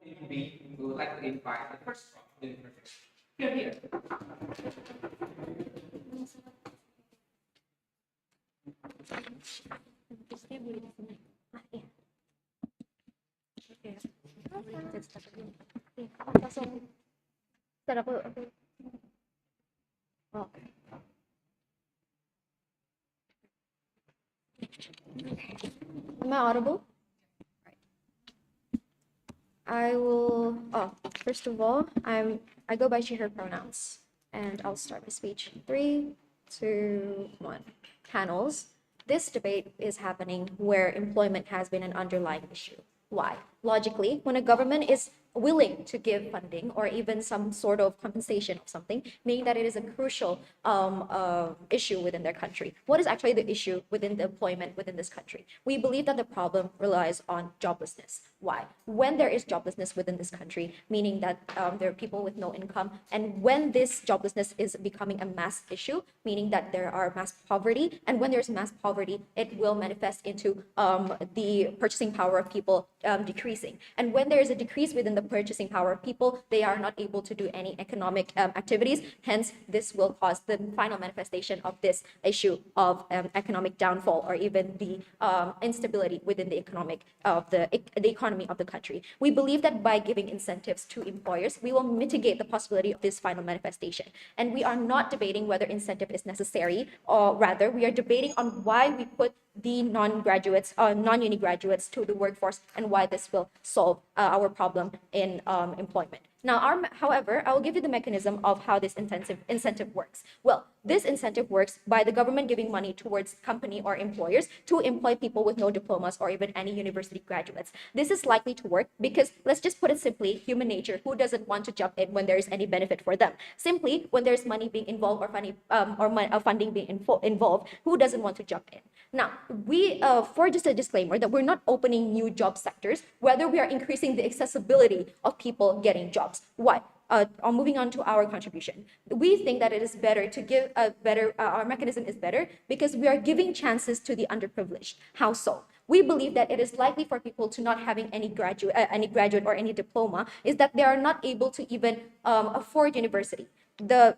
We would like to invite the first university. Here. Am I audible? I will. First of all, I go by she/her pronouns, and I'll start my speech. 3, 2, 1. Panels. This debate is happening where employment has been an underlying issue. Why? Logically, when a government is willing to give funding or even some sort of compensation of something, meaning that it is a crucial issue within their country. What is actually the issue within the employment within this country? We believe that the problem relies on joblessness. Why? When there is joblessness within this country, meaning that there are people with no income, and when this joblessness is becoming a mass issue, meaning that there are mass poverty, and when there's mass poverty, it will manifest into the purchasing power of people decreasing. And when there is a decrease within the purchasing power of people, they are not able to do any economic activities. Hence, this will cause the final manifestation of this issue of economic downfall, or even the instability within the economy of the country. We believe that by giving incentives to employers, we will mitigate the possibility of this final manifestation. And we are not debating whether incentive is necessary, or rather, we are debating on why we put the non-graduates, non-uni graduates to the workforce, and why this will solve our problem in employment. Now, however, I will give you the mechanism of how this incentive works. Well, this incentive works by the government giving money towards company or employers to employ people with no diplomas or even any university graduates. This is likely to work because, let's just put it simply, human nature. Who doesn't want to jump in when there is any benefit for them? Simply, when there's money being involved or funding being involved, who doesn't want to jump in? Now, for just a disclaimer that we're not opening new job sectors, whether we are increasing the accessibility of people getting jobs. Why? Moving on to our contribution, we think that it is better to give our mechanism is better because we are giving chances to the underprivileged. How so? We believe that it is likely for people to not having any graduate or any diploma is that they are not able to even afford university.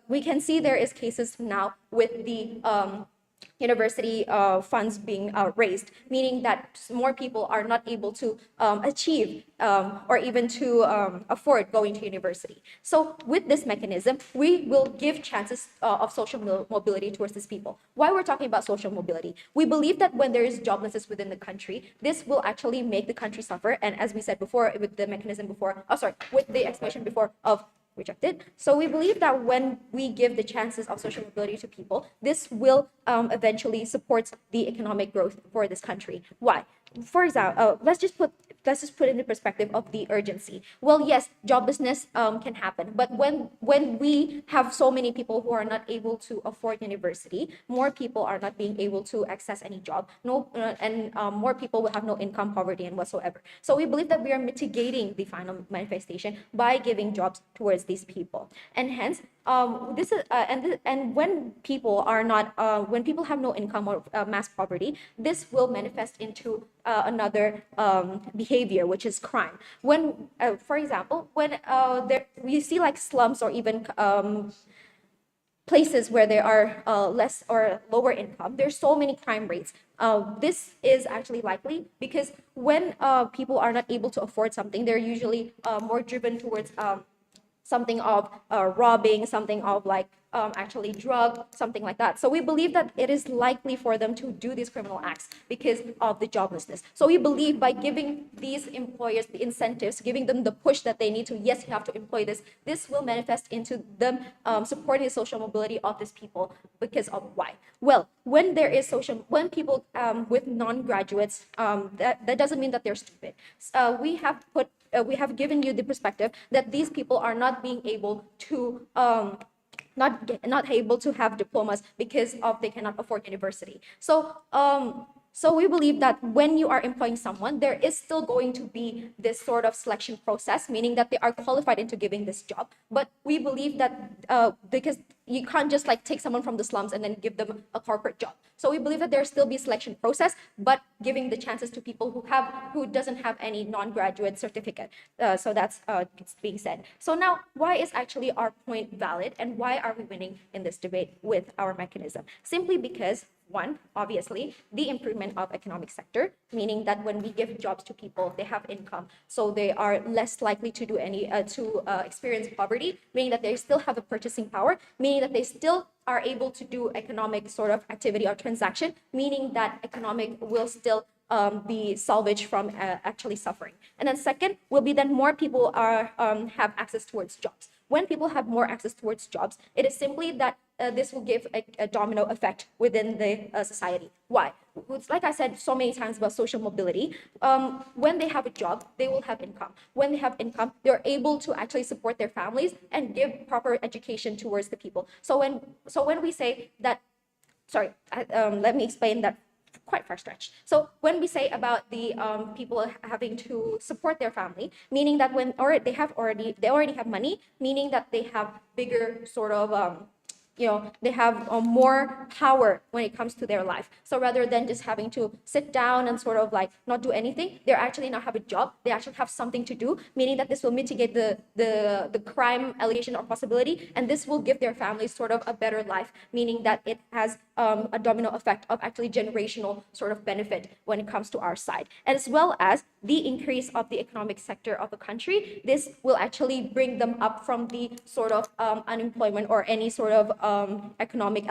We can see there is cases now with the university funds being raised, meaning that more people are not able to achieve or even to afford going to university. So with this mechanism, we will give chances of social mobility towards these people. Why we're talking about social mobility? We believe that when there is joblessness within the country, this will actually make the country suffer. And as we said before, with the mechanism before, with the explanation before of rejected. So we believe that when we give the chances of social mobility to people, this will eventually support the economic growth for this country. Why? For example, let's just put in the perspective of the urgency. Well, yes, joblessness can happen, but when we have so many people who are not able to afford university, more people are not being able to access any job. More people will have no income, poverty, and whatsoever. So we believe that we are mitigating the final manifestation by giving jobs towards these people, and hence this is and when people are not when people have no income or mass poverty, this will manifest into another behavior, which is crime. When for example, when we see like slums or even places where there are less or lower income, there's so many crime rates. This is actually likely because when people are not able to afford something, they're usually more driven towards something of robbing, something of like actually drug, something like that. So we believe that it is likely for them to do these criminal acts because of the joblessness. So we believe by giving these employers the incentives, giving them the push that they need to, yes, you have to employ this will manifest into them supporting the social mobility of these people. Because of why? Well, when people with non-graduates, that doesn't mean that they're stupid. We have given you the perspective that these people are not being able to not able to have diplomas because of they cannot afford university. So So we believe that when you are employing someone, there is still going to be this sort of selection process, meaning that they are qualified into giving this job. But we believe that because you can't just like take someone from the slums and then give them a corporate job. So we believe that there still be selection process, but giving the chances to people who doesn't have any non-graduate certificate. So that's it's being said. So now, why is actually our point valid, and why are we winning in this debate with our mechanism? Simply because one, obviously, the improvement of economic sector, meaning that when we give jobs to people, they have income, so they are less likely to do any experience poverty, meaning that they still have a purchasing power, meaning that they still are able to do economic sort of activity or transaction, meaning that economic will still be salvaged from actually suffering. And then second will be that more people are have access towards jobs. When people have more access towards jobs, it is simply that this will give a domino effect within the society. Why? It's like I said so many times about social mobility. When they have a job, they will have income. When they have income, they're able to actually support their families and give proper education towards the people. So when we say that, sorry, let me explain that quite far stretch. So when we say about the people having to support their family, meaning that when or they already have money, meaning that they have bigger sort of they have more power when it comes to their life. So rather than just having to sit down and sort of like not do anything, they actually now have a job. They actually have something to do, meaning that this will mitigate the crime allegation or possibility, and this will give their families sort of a better life, meaning that it has a domino effect of actually generational sort of benefit when it comes to our side, as well as the increase of the economic sector of the country. This will actually bring them up from the sort of unemployment or any sort of economic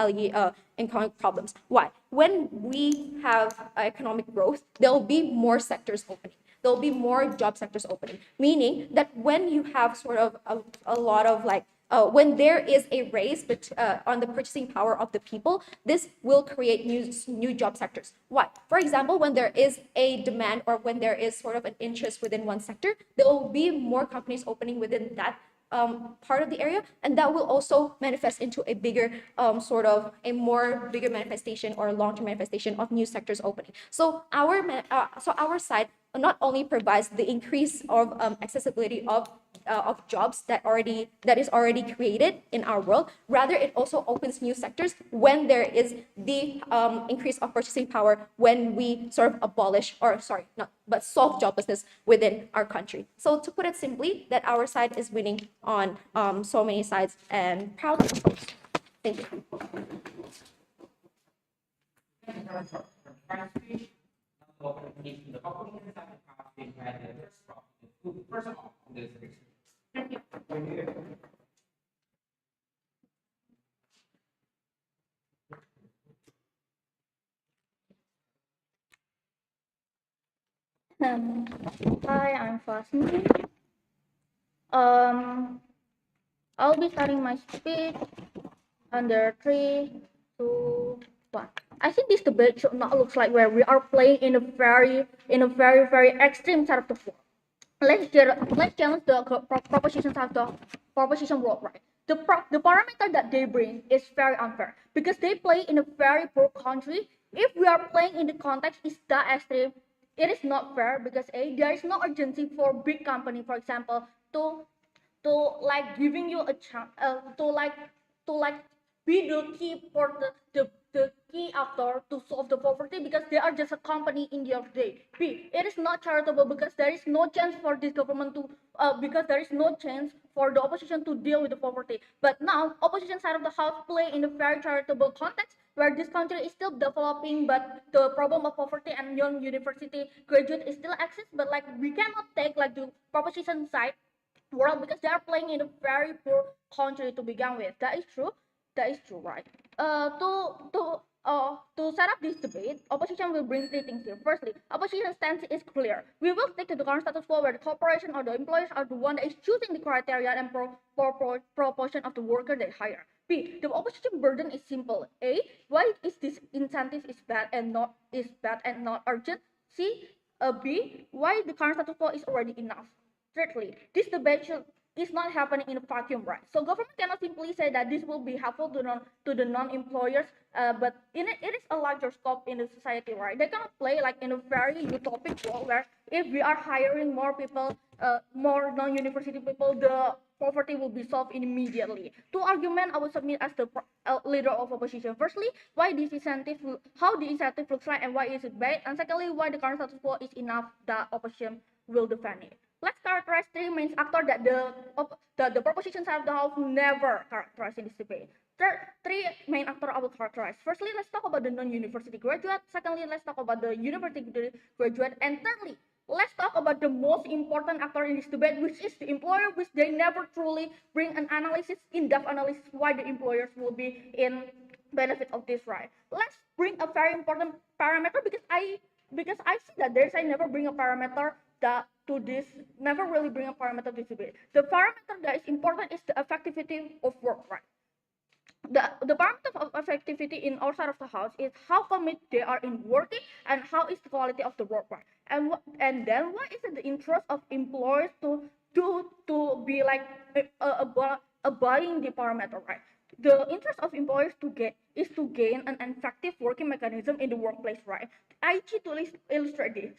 problems. Why? When we have economic growth, there'll be more sectors opening. There'll be more job sectors opening, meaning that when you have sort of a lot of like when there is a raise on the purchasing power of the people, this will create new job sectors. Why? For example, when there is a demand or when there is sort of an interest within one sector, there will be more companies opening within that part of the area, and that will also manifest into a bigger sort of a more bigger manifestation or long-term manifestation of new sectors opening. So our side not only provides the increase of accessibility of jobs that is already created in our world, rather it also opens new sectors when there is the increase of purchasing power, when we sort of abolish, or sorry, not but solve joblessness within our country. So to put it simply, that our side is winning on so many sides, and proud of those. Thank you. The population that have been had the first of all, this Um, Hi, I'm Fasmi. Um, I'll be starting my speech under 3, 2, 1. I think this debate should not look like where we are playing in a very extreme side of the floor. Let's challenge the propositions of the proposition world, right? The parameter that they bring is very unfair because they play in a very poor country. If we are playing in the context is that extreme, it is not fair because there is no urgency for big company, for example, to like giving you a chance to be the key for the key actor to solve the poverty because they are just a company in the end of the day. B, it is not charitable because there is no chance for this government to because there is no chance for the opposition to deal with the poverty. But now opposition side of the house play in a very charitable context where this country is still developing, but the problem of poverty and young university graduate is still exists. But like we cannot take like the proposition side world because they are playing in a very poor country to begin with. That is true. That is true, right? To set up this debate, opposition will bring three things here. Firstly, opposition stance is clear. We will stick to the current status quo where the corporation or the employers are the one that is choosing the criteria and proportion of the worker they hire. B, the opposition burden is simple. A, why is this incentive is bad and not urgent? C, B, why the current status quo is already enough. Thirdly, this debate should is not happening in a vacuum, right? So government cannot simply say that this will be helpful to the non-employers, but it is a larger scope in the society, right? They cannot play like in a very utopic world where if we are hiring more people, more non-university people, the poverty will be solved immediately. Two arguments I would submit as the leader of opposition. Firstly, why this incentive, how the incentive looks like and why is it bad, and secondly, why the current status quo is enough that opposition will defend it. Let's characterize three main actors that the proposition side of the house never characterize in this debate. Three main actors I will characterize. Firstly, let's talk about the non-university graduate. Secondly, let's talk about the university graduate. And thirdly, let's talk about the most important actor in this debate, which is the employer, which they never truly bring an analysis, in-depth analysis, why the employers will be in benefit of this, right? Let's bring a very important parameter because I see that there's I never bring a parameter that to this, never really bring a parameter to this debate. The parameter that is important is the effectivity of work, right? The parameter of effectivity in our side of the house is how committed they are in working and how is the quality of the work, right? And then what is it the interest of employers to be like abiding the parameter, right? The interest of employers to get is to gain an effective working mechanism in the workplace, right? I need to illustrate this.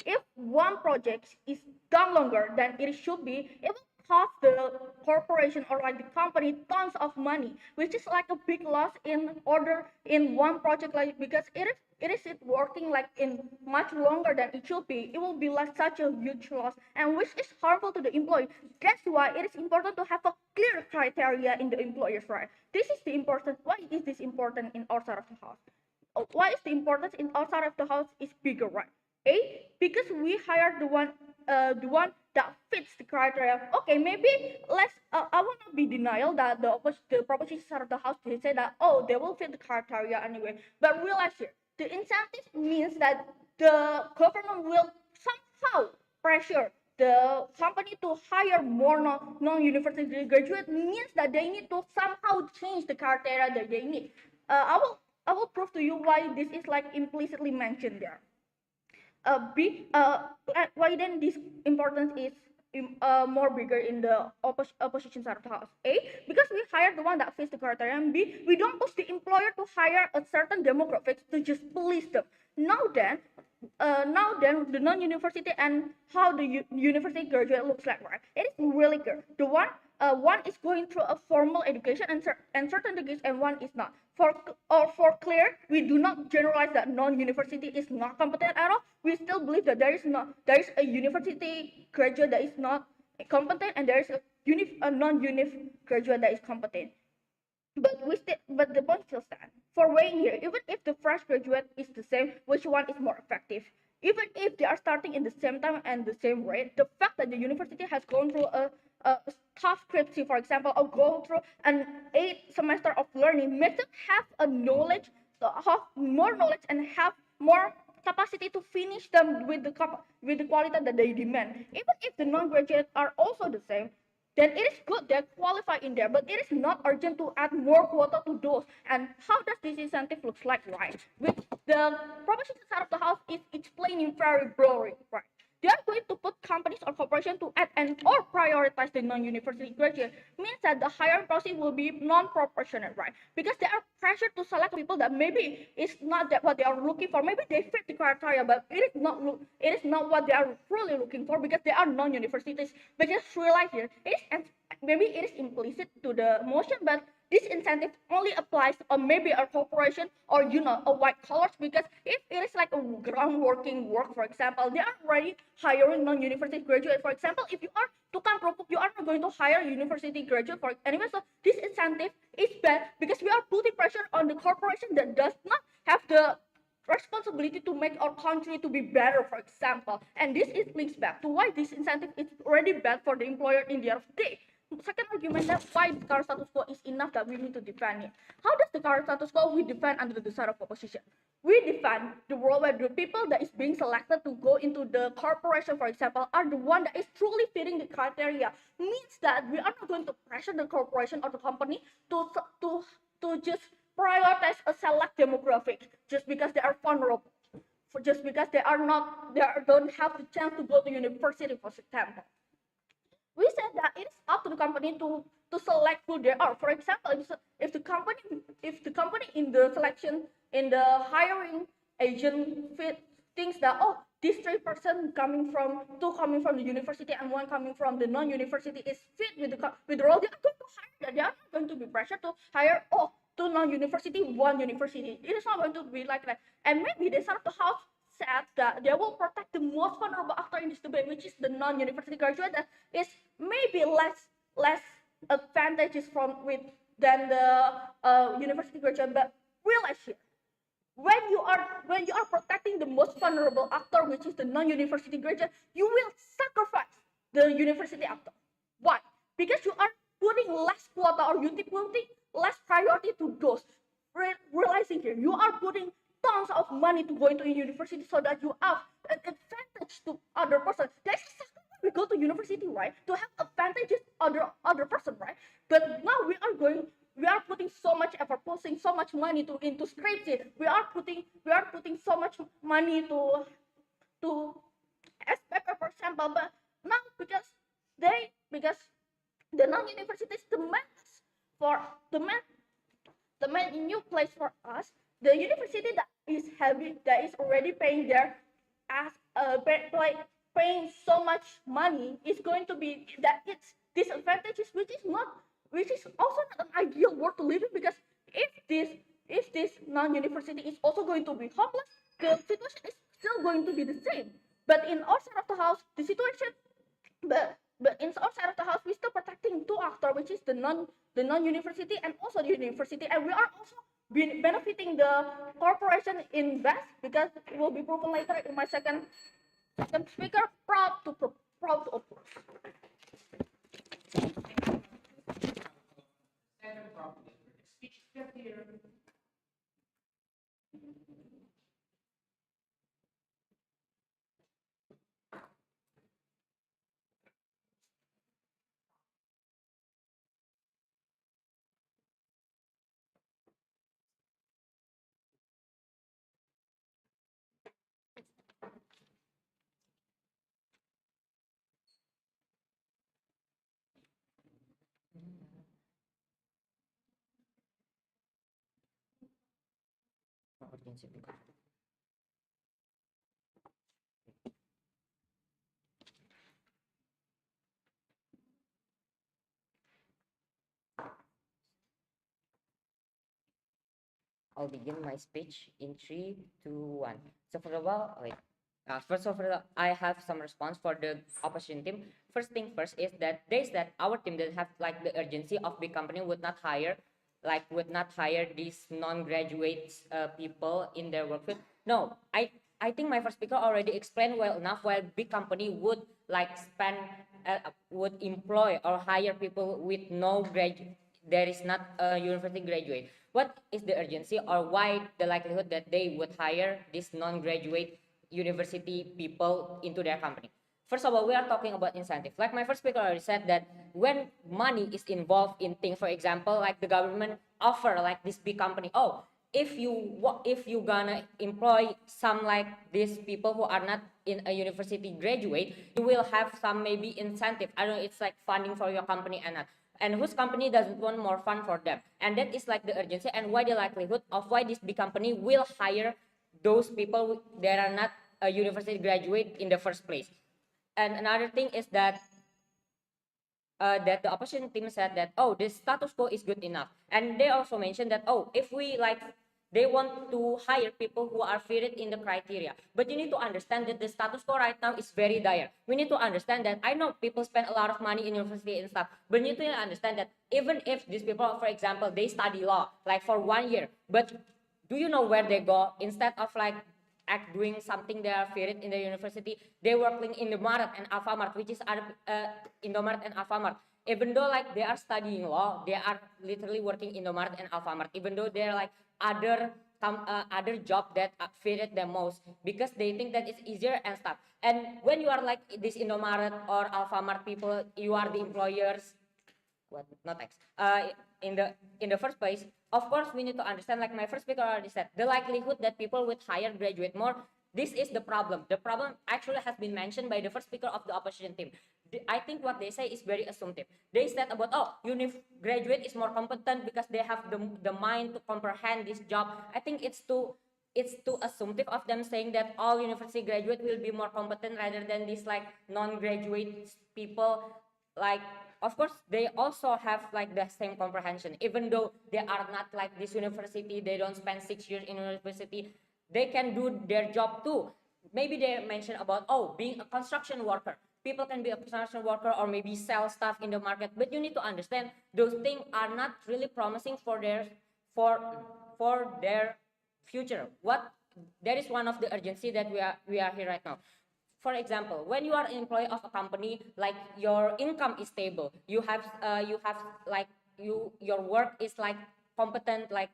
If one project is done longer than it should be, it will cost the corporation or like the company tons of money, which is like a big loss in order in one project, like because it is working like in much longer than it should be. It will be like such a huge loss, and which is harmful to the employee. That's why it is important to have a clear criteria in the employers, right? This is the important. Why is this important in our side of the house? Why is the importance in our side of the house is bigger, right? Because we hire the one that fits the criteria. Okay, maybe I will not be denial that the proposition side of the house they say that they will fit the criteria anyway. But realize here, the incentive means that the government will somehow pressure the company to hire more non-university graduate means that they need to somehow change the criteria that they need. I will prove to you why this is like implicitly mentioned there. Why then this importance is more bigger in the opposition side of the house? A, because we hire the one that fits the criteria, and B, we don't push the employer to hire a certain demographics to just please them. Now then, the non-university and how the university graduate looks like, right? It is really good. The one is going through a formal education and certain degrees, and one is not. For clear, we do not generalize that non-university is not competent at all. We still believe that there is a university graduate that is not competent, and there is a non-unif graduate that is competent. But the point still stands. For weighing here, even if the fresh graduate is the same, which one is more effective? Even if they are starting in the same time and the same rate, the fact that the university has gone through a tough scripting, for example, or go through an 8 semester of learning makes them have a knowledge, have more knowledge and have more capacity to finish them with the quality that they demand. Even if the non-graduates are also the same, then it is good they qualify in there, but it is not urgent to add more quota to those. And how does this incentive looks like, right? With the proposition side of the house is explaining very blurry, right? They are going to put companies or corporations to add and or prioritize the non-university graduate means that the hiring process will be non-proportionate, right? Because they are pressured to select people that maybe is not that what they are looking for. Maybe they fit the criteria, but it is not what they are really looking for because they are non-universities. But just realize here, maybe it is implicit to the motion, but this incentive only applies on maybe a corporation or a white collars, because if it is like a ground working work, for example, they are already hiring non-university graduate. For example, if you are tukang kerupuk, you are not going to hire a university graduate for anyway. So this incentive is bad because we are putting pressure on the corporation that does not have the responsibility to make our country to be better, for example. And this is links back to why this incentive is already bad for the employer in the end of the day. Second argument, that's why the current status quo is enough that we need to defend it. How does the current status quo we defend under the side of opposition? We defend the world where the people that is being selected to go into the corporation, for example, are the one that is truly fitting the criteria. Means that we are not going to pressure the corporation or the company to just prioritize a select demographic just because they are vulnerable, just because they don't have the chance to go to university, for example. We said that it is up to the the company to select who they are. For example, if the company in the selection, in the hiring agent thinks that, oh, these 3 person two coming from the university and one coming from the non-university is fit with the role, they are going to hire them. They are not going to be pressured to hire, oh, 2 non-university, 1 university. It is not going to be like that. And maybe they sort of house said that they will protect the most vulnerable actor in this debate, which is the non-university graduate that is maybe less advantages than the university graduate. But realize here, when you are protecting the most vulnerable actor, which is the non-university graduate, you will sacrifice the university actor. Why? Because you are putting less quota, or you putting less priority to those. Realizing here, you are putting tons of money to go into a university so that you have an advantage to other person. That's exactly why we go to university, right? To have advantages other person, right? But now we are putting so much effort, posting so much money into scripts. We are putting so much money to aspect, for example. But now because the non-universities demand a new place for us, the university that is already paying their paying so much money is going to be that its disadvantages, which is also not an ideal world to live in, because if this non-university is also going to be homeless, the situation is still going to be the same. But in our side of the house, the situation, but in our side of the house, we're still protecting 2 actors, which is the non-university and also the university, and we are also benefiting the corporation invest, because it will be proven later in my second speaker. Proud to oppose. Second problem is where the speech failure. I'll begin my speech in 3, 2, 1. So first of all, I have some response for the opposition team. First thing first is that our team doesn't have like the urgency of big company would not hire these non-graduates people in their workfield. No, I think my first speaker already explained well enough why big company would would employ or hire people with no graduate. There is not a university graduate. What is the urgency, or why the likelihood that they would hire these non-graduate university people into their company? First of all, we are talking about incentive. Like my first speaker already said, that when money is involved in things, for example, like the government offer like this big company, oh, if you gonna employ some like these people who are not in a university graduate, you will have some maybe incentive. I don't know, it's like funding for your company and not. And whose company doesn't want more fund for them? And that is like the urgency and why the likelihood of why this big company will hire those people that are not a university graduate in the first place. And another thing is that that the opposition team said that, oh, the status quo is good enough. And they also mentioned that, oh, if we they want to hire people who are fitted in the criteria. But you need to understand that the status quo right now is very dire. We need to understand that, I know people spend a lot of money in university and stuff, but you need to understand that even if these people, for example, they study law like for 1 year, but do you know where they go? Instead of doing something they are fitted in the university, they working in the Mart and Alfamart, which is Indomart and Alfamart. Even though they are studying law, they are literally working in the Mart and Alfamart, even though they're other job that fitted them most, because they think that it's easier and stuff. And when you are like this Indomaret or Alfamart people, you are the employers, not X. In the first place, of course, we need to understand, like my first speaker already said, the likelihood that people would hire graduate more. This is the problem. The problem actually has been mentioned by the first speaker of the opposition team. I think what they say is very assumptive. They said about, oh, graduate is more competent because they have the mind to comprehend this job. I think it's too assumptive of them saying that all university graduate will be more competent rather than these like non-graduate people. Like, of course, they also have like the same comprehension, even though they are not like this university, they don't spend 6 years in university, they can do their job too. Maybe they mention about, oh, being a construction worker, people can be a construction worker or maybe sell stuff in the market, but you need to understand those things are not really promising for their for their future. What That is one of the urgency that we are here right now. For example, when you are an employee of a company, like your income is stable, you have like your work is like competent, like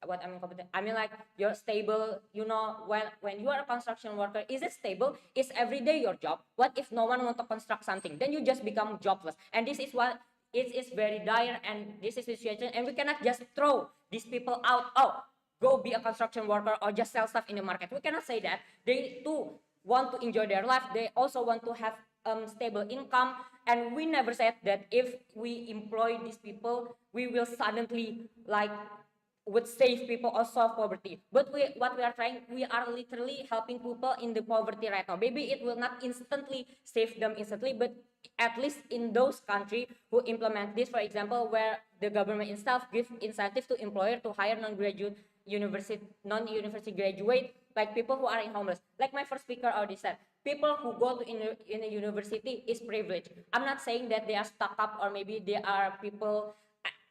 what I mean competent, I mean like you're stable. You know, when you are a construction worker, is it stable? Is every day your job? What if no one want to construct something? Then you just become jobless, and this is what it is very dire, and this is the situation, and we cannot just throw these people out. Oh, go be a construction worker or just sell stuff in the market. We cannot say that. They too want to enjoy their life. They also want to have stable income. And we never said that if we employ these people, we will suddenly like would save people or solve poverty. But what we are trying, we are literally helping people in the poverty right now. Maybe it will not instantly save them instantly, but at least in those countries who implement this, for example, where the government itself give incentive to employer to hire non-university graduate, like people who are in homeless. Like my first speaker already said, people who go to in a university is privileged. I'm not saying that they are stuck up or maybe they are people.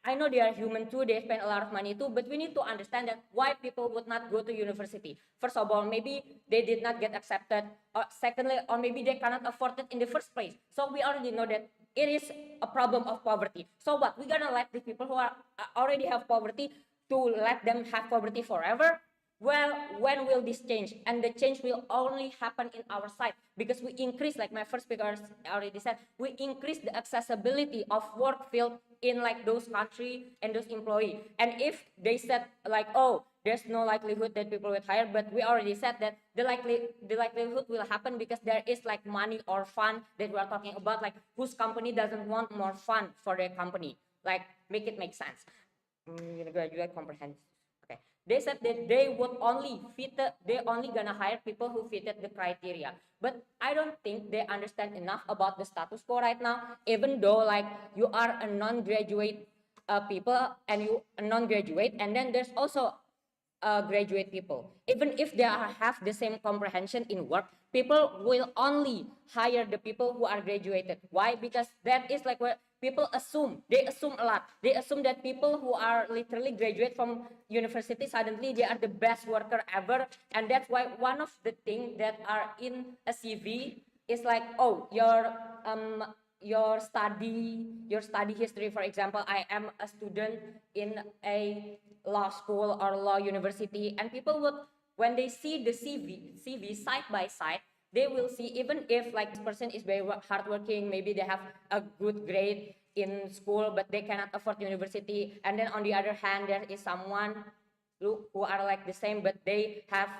I know they are human too, they spend a lot of money too, but we need to understand that why people would not go to university. First of all, maybe they did not get accepted, or secondly, or maybe they cannot afford it in the first place. So we already know that it is a problem of poverty. So what, we're gonna let the people who are already have poverty to let them have poverty forever? Well, when will this change? And the change will only happen in our side, because we increase, like my first speaker already said, we increase the accessibility of work field in like those country and those employee. And if they said like, oh, there's no likelihood that people will hire, but we already said that the likelihood will happen because there is like money or fund that we are talking about, like whose company doesn't want more fund for their company, like make it make sense. Graduate comprehend. Okay. They said that they only gonna hire people who fitted the criteria. But I don't think they understand enough about the status quo right now. Even though like you are a non-graduate people and you a non-graduate, and then there's also graduate people. Even if they have the same comprehension in work, people will only hire the people who are graduated. Why? Because that is like where people assume. They assume a lot. They assume that people who are literally graduate from university, suddenly they are the best worker ever. And that's why one of the things that are in a CV is like, oh, your study history. For example, I am a student in a law school or law university, and people would, when they see the CV side by side, they will see, even if like this person is very hardworking, maybe they have a good grade in school but they cannot afford university, and then on the other hand there is someone who are like the same but they have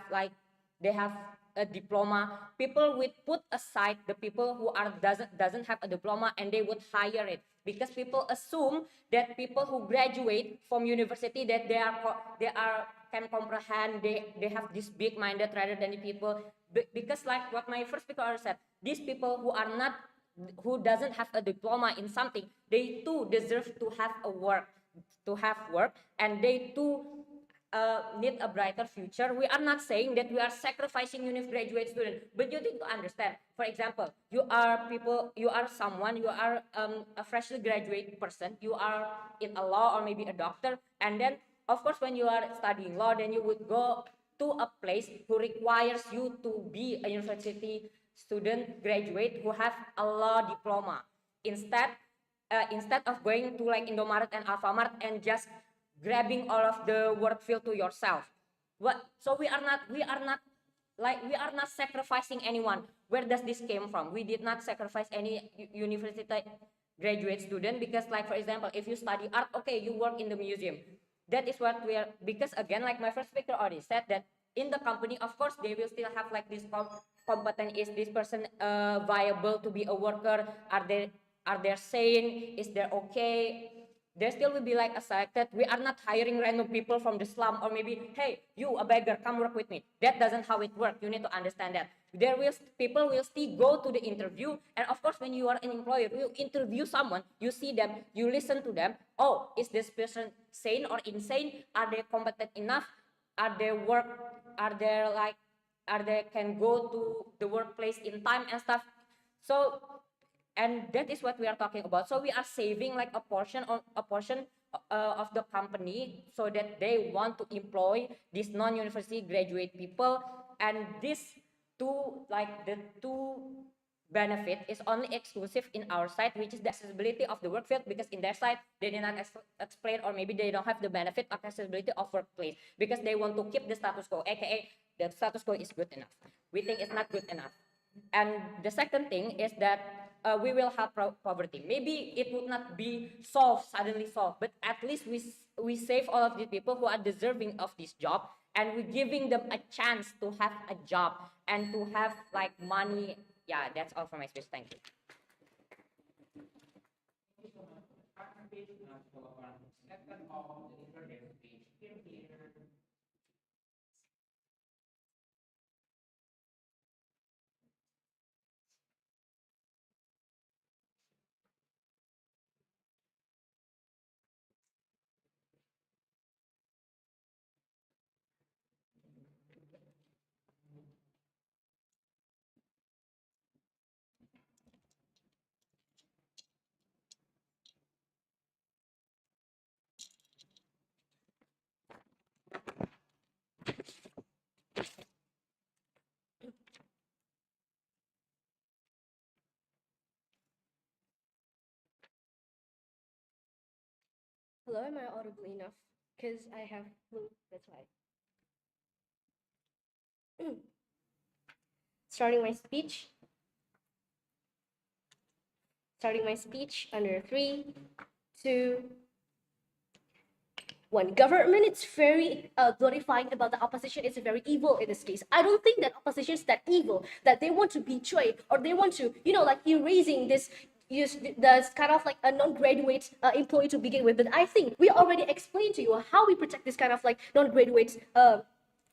a diploma. People would put aside the people who are doesn't have a diploma, and they would hire it, because people assume that people who graduate from university, that they are can comprehend, they have this big minded rather than the people, because like what my first speaker said, these people who doesn't have a diploma in something, they too deserve to have work, and they too need a brighter future. We are not saying that we are sacrificing graduate students, but you need to understand. For example, you are someone, you are a freshly graduate person, you are in a law or maybe a doctor, and then of course when you are studying law, then you would go to a place who requires you to be a university student graduate who have a law diploma. Instead of going to like Indomaret and Alfamart and just grabbing all of the work field to yourself. So we are not sacrificing anyone. Where does this came from? We did not sacrifice any university graduate student, because like for example, if you study art, okay, you work in the museum. That is what we are, because again, like my first speaker already said, that in the company, of course, they will still have like this competent, is this person viable to be a worker, are they sane, is there okay, there still will be like a selected. We are not hiring random people from the slum, or maybe, hey, you a beggar, come work with me. That doesn't how it works. You need to understand that there will people will still go to the interview, and of course when you are an employer, you interview someone, you see them, you listen to them. Oh, is this person sane or insane? Are they competent enough? Are they work, are they like, are they can go to the workplace in time and stuff. So, and that is what we are talking about. So we are saving like a portion of the company, so that they want to employ these non-university graduate people. And this two, like the two benefit is only exclusive in our side, which is the accessibility of the work field, because in their side they did not explain, or maybe they don't have the benefit of accessibility of workplace, because they want to keep the status quo, aka the status quo is good enough. We think it's not good enough. And the second thing is that we will have poverty. Maybe it would not be suddenly solved, but at least we save all of these people who are deserving of this job, and we're giving them a chance to have a job and to have like money. Yeah, that's all for my speech. Thank you. Hello, am I audible enough? Because I have flu, that's why. Starting my speech. Starting my speech under 3, 2, 1. Government is very glorifying about the opposition is very evil in this case. I don't think that opposition is that evil, that they want to betray, or they want to, like erasing this the kind of like a non-graduate employee to begin with. But I think we already explained to you how we protect this kind of like non-graduate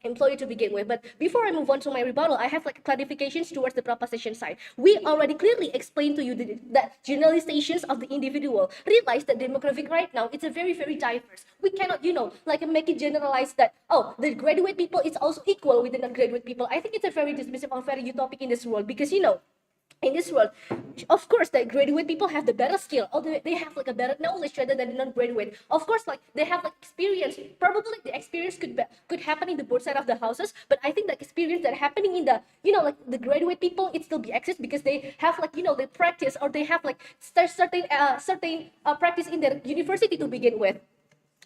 employee to begin with. But before I move on to my rebuttal, I have like clarifications towards the proposition side. We already clearly explained to you that generalizations of the individual. Realize that demographic right now, it's a very, very diverse. We cannot, like make it generalized that, oh, the graduate people is also equal with the non-graduate people. I think it's a very dismissive or very utopic in this world, because, in this world, of course, the graduate people have the better skill, or they have like a better knowledge rather than the non-graduate. Of course, like they have like experience. Probably the experience could happen in the both side of the houses, but I think the experience that happening in the like the graduate people, it still be accessed because they have like they practice, or they have like certain practice in their university to begin with.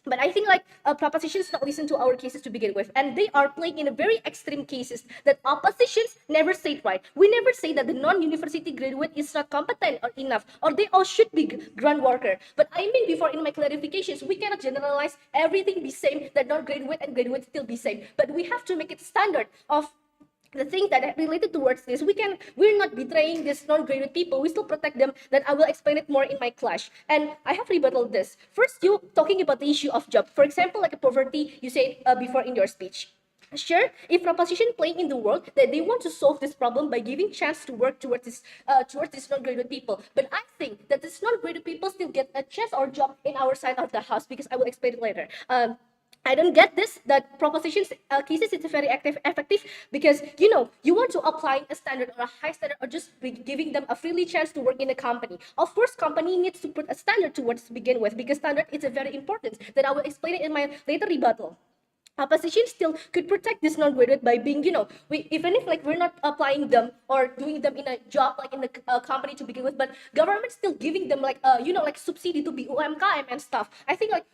But I think like propositions not listen to our cases to begin with, and they are playing in a very extreme cases that oppositions never say right. We never say that the non-university graduate is not competent or enough, or they all should be ground worker. But I mean before in my clarifications, we cannot generalize everything be same, that non-graduate and graduate still be same. But we have to make it standard of the things that are related towards this. We're not betraying these non-graduate people. We still protect them. That I will explain it more in my clash. And I have rebutted this. First, you talking about the issue of job. For example, like a poverty, you said before in your speech. Sure, if proposition playing in the world that they want to solve this problem by giving chance to work towards this non-graduate people. But I think that this non-graduate people still get a chance or job in our side of the house, because I will explain it later. I don't get this, that propositions cases it's very effective, because you want to apply a standard or a high standard, or just giving them a freely chance to work in a company. Of course, company needs to put a standard towards to begin with, because standard is a very important that I will explain it in my later rebuttal. Opposition still could protect this non-graduate by being, even if like we're not applying them or doing them in a job like in the company to begin with, but government still giving them like like subsidy to be UMKM and stuff. I think like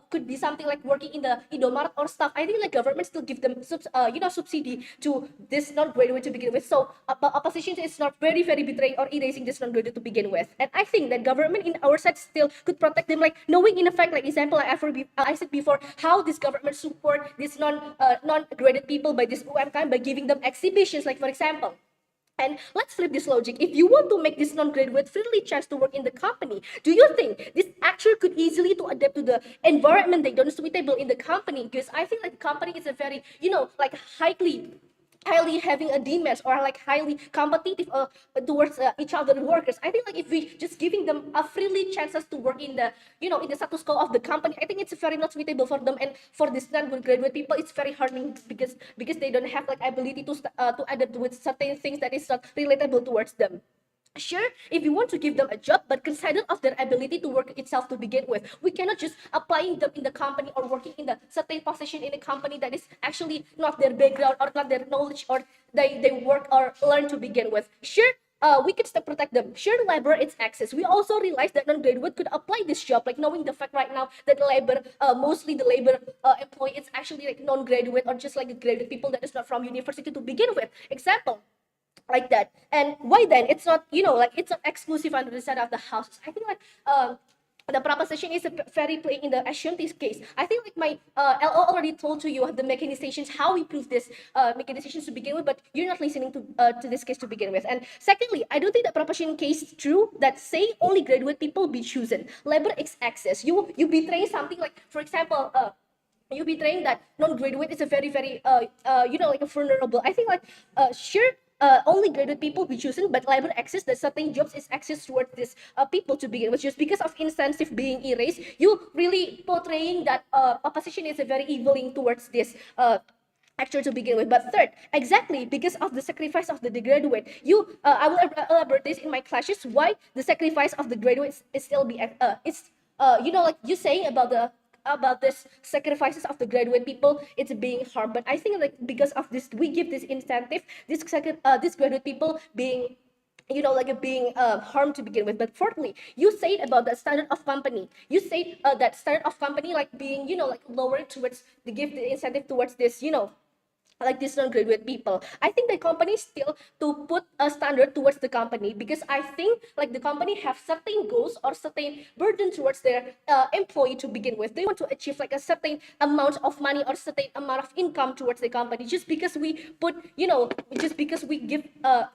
could be something like working in the Indomaret or stuff. I think like government still give them subsidy to this non-graduate to begin with. So opposition is not very, very betraying or erasing this non-graduate to begin with. And I think that government in our side still could protect them, like knowing in effect, like example, like I said before, how this government support this non-graduate people by this UMKM by giving them exhibitions, like for example. And let's flip this logic. If you want to make this non-graduate freely chance to work in the company, do you think this actor could easily to adapt to the environment they don't suitable in the company? Because I think like the company is a very, like highly having a demands or like highly competitive towards each other workers. I think like if we just giving them a freely chances to work in the in the status quo of the company, I think it's very not suitable for them. And for this non-graduate people, it's very harming because they don't have like ability to adapt with certain things that is not relatable towards them. Sure, if you want to give them a job, but consider of their ability to work itself to begin with. We cannot just applying them in the company or working in the certain position in a company that is actually not their background or not their knowledge or they work or learn to begin with. Sure, we can still protect them. Shared labor, it's access. We also realize that non-graduate could apply this job, like knowing the fact right now that labor, mostly the labor employee, it's actually like non-graduate or just like graduate people that is not from university to begin with. Example, like that. And why then it's not like it's not exclusive under the side of the houses. I think like the proposition is very plain in the Ashanti's case. I think like my LO already told to you the mechanizations, how we prove this mechanizations to begin with, but you're not listening to this case to begin with. And secondly, I don't think the proposition case is true that say only graduate people be chosen. Labor is access. You betray something like, for example, you betraying that non-graduate is a very like a vulnerable. I think like sure, only graduate people be chosen, but labor access that certain jobs is access towards this people to begin with. Just because of incentive being erased, you really portraying that opposition is a very eviling towards this actor to begin with. But third, exactly because of the sacrifice of the graduate, I will elaborate this in my classes why the sacrifice of the graduates is still be like you saying about this sacrifices of the graduate people, it's being harmed. But I think like because of this, we give this incentive, this graduate people being being harmed to begin with. But fourthly, you said about the standard of company. You said that standard of company like being like lower towards the give the incentive towards this like this non-graduate people. I think the company still to put a standard towards the company, because I think like the company have certain goals or certain burden towards their employee to begin with. They want to achieve like a certain amount of money or certain amount of income towards the company. Just because we put just because we give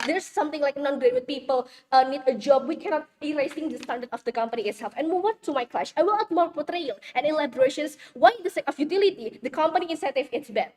there's something like non-graduate people need a job, we cannot erasing the standard of the company itself. And move on to my clash, I will add more portrayal and elaborations why in the sake of utility the company incentive is bad.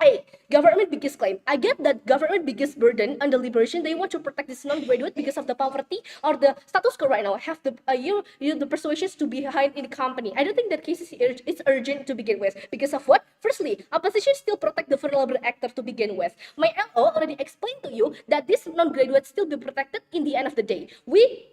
A, government biggest claim. I get that government biggest burden on the liberation. They want to protect this non-graduate because of the poverty or the status quo right now. Have the the persuasions to be behind in the company. I don't think that case is urgent to begin with. Because of what? Firstly, opposition still protect the vulnerable actor to begin with. My LO already explained to you that this non-graduate still be protected in the end of the day. We